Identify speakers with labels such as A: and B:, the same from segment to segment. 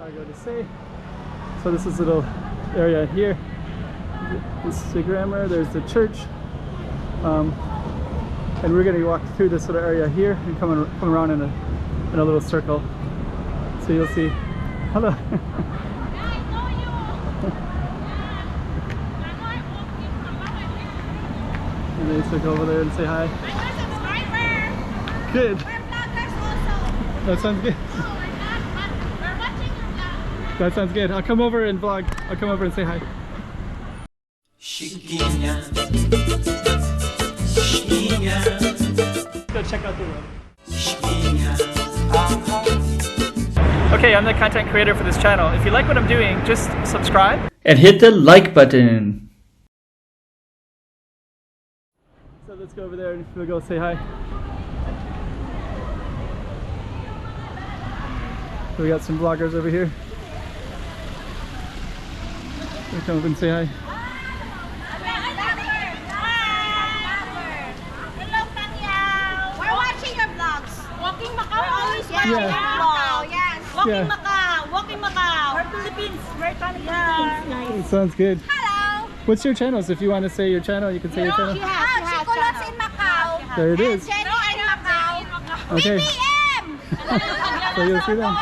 A: Cargo to Sé. So this is a little area here. This is the grammar, there's the church. And we're going to walk through this little area here and come around in a little circle. So you'll see. Hello. And they took over there and say hi. Good. That sounds good.
B: We're watching your vlog.
A: That sounds good. I'll come over and vlog. I'll come over and say hi.
C: Chiquinha, chiquinha,
A: Go check out the road.
C: chiquinha.
A: Okay, I'm the content creator for this channel. If you like what I'm doing, just subscribe and hit the like button. So let's go over there and we'll go say hi. We got some vloggers over here. We'll come up and say hi.
B: Hello, Tanya. We're watching your vlogs. Walking Macau, always watching
A: Yeah.
B: Macau. Yes. Walking
A: Yeah.
B: Macau. Walking Macau. We're Philippines. We're Philippines. Nice.
A: It sounds good.
B: Hello.
A: What's your channels? If you want to say your channel, you can say your channel.
B: She has in Macau.
A: There it is.
B: Jenny in Macau.
A: Okay.
B: BBM.
A: So you'll see them.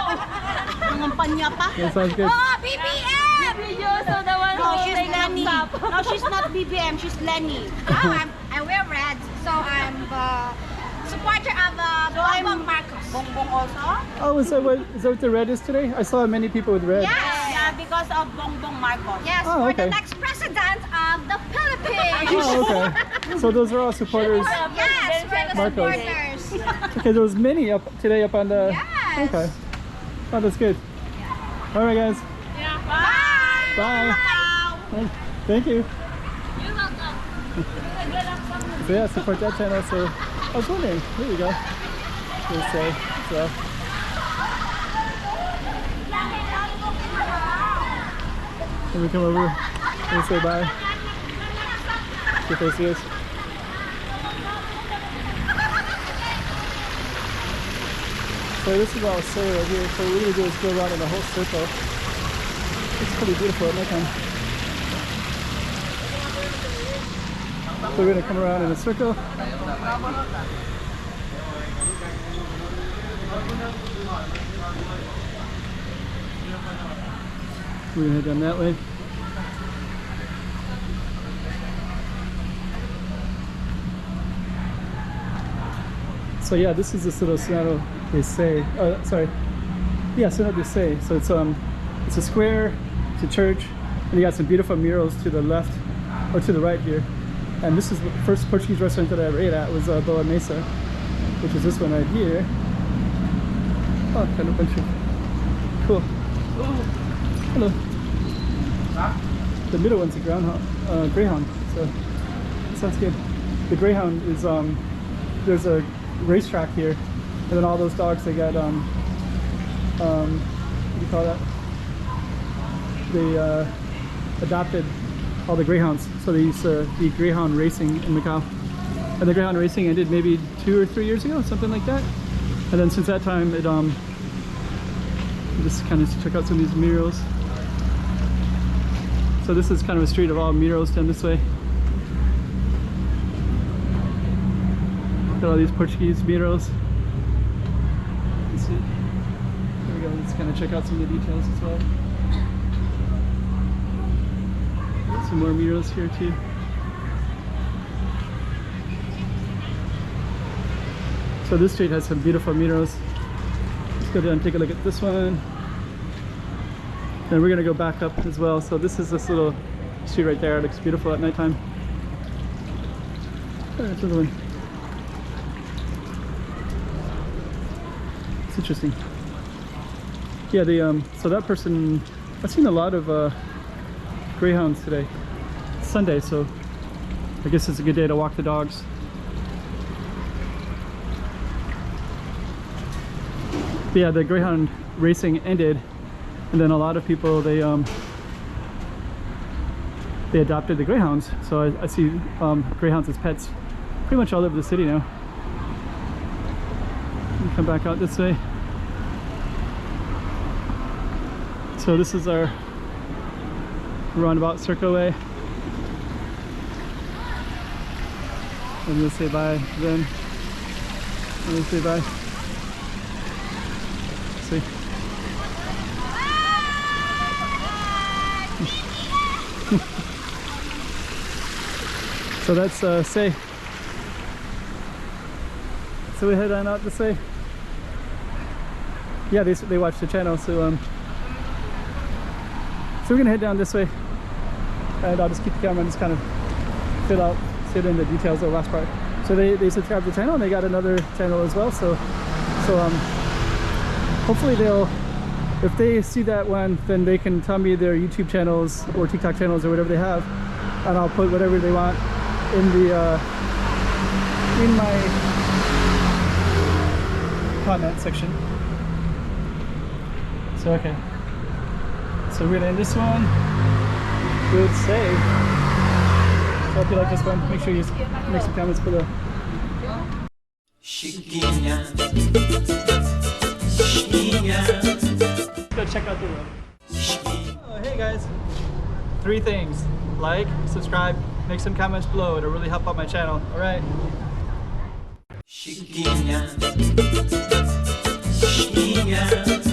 B: Nangampanya pa.
A: That sounds good.
B: Oh, BBM. No, she's Lenny. No, she's not BBM. She's Lenny.
D: Oh, I wear red, so I'm the supporter of Bongbong Marcos.
B: Bongbong also?
A: Oh, is that what the red is today? I saw many people with red.
D: Yes,
B: Yeah, because of Bongbong Marcos.
D: yes,
A: Oh,
D: for
A: okay.
D: the next president of the Philippines.
A: Oh, okay. So those are all supporters.
D: Yes, we're the
A: Marcos.
D: supporters.
A: Okay, there was many up today up on the.
D: Yes.
A: Okay. Oh, that's good. All right, guys.
D: Bye.
A: Bye. Thank you.
B: You're welcome.
A: So yeah, support that channel. So I was wondering. Here we go. We'll say so. Can we come over? We'll say bye. See if they see us. So this is all Sé right here. So what we're gonna do is go around in a whole circle. It's pretty beautiful at nighttime. So we're gonna come around in a circle. We're gonna head down that way. So yeah, this is this little Senado de Sé. Sorry. Yeah, Senado de Sé. So it's a square, it's a church, and you got some beautiful murals to the left or to the right here. And this is the first Portuguese restaurant that I ever ate at was Boa Mesa, which is this one right here. Oh, kind of a bunch of cool. Oh, hello. The middle one's a greyhound. So that sounds good. The greyhound is there's a racetrack here, and then all those dogs they got what do you call that? They adopted all the greyhounds, so they used to be greyhound racing in Macau, and the greyhound racing ended maybe 2 or 3 years ago, something like that. And then since that time, it just kind of check out some of these murals. So this is kind of a street of all murals down this way. Got all these Portuguese murals. Let's see. There we go. Let's kind of check out some of the details as well. Some more murals here too. So this street has some beautiful murals. Let's go down and take a look at this one. And we're gonna go back up as well. So this is this little street right there. It looks beautiful at nighttime. Oh, there's another one. It's interesting. Yeah, so that person, I've seen a lot of greyhounds today. It's Sunday, so I guess it's a good day to walk the dogs. But yeah, the greyhound racing ended, and then a lot of people they adopted the greyhounds. So I see greyhounds as pets pretty much all over the city now. Come back out this way. So this is our roundabout circle way. And we'll say bye then. And we'll say bye. See? So that's Sé. So we head on out to Sé. Yeah, they watch the channel, so we're gonna head down this way, and I'll just keep the camera and just kind of sit in the details of the last part. So they subscribe to the channel, and they got another channel as well. So hopefully if they see that one, then they can tell me their YouTube channels or TikTok channels or whatever they have, and I'll put whatever they want in my comment section. So okay, so we're gonna end this one with Sé. So hope you like this one. Make sure you make some comments below.
C: Chiquinha, Chiquinha,
A: Go check out the road. Oh, hey guys, 3 things: like, subscribe, make some comments below. It'll really help out my channel. All right.
C: Chiquinha, Chiquinha.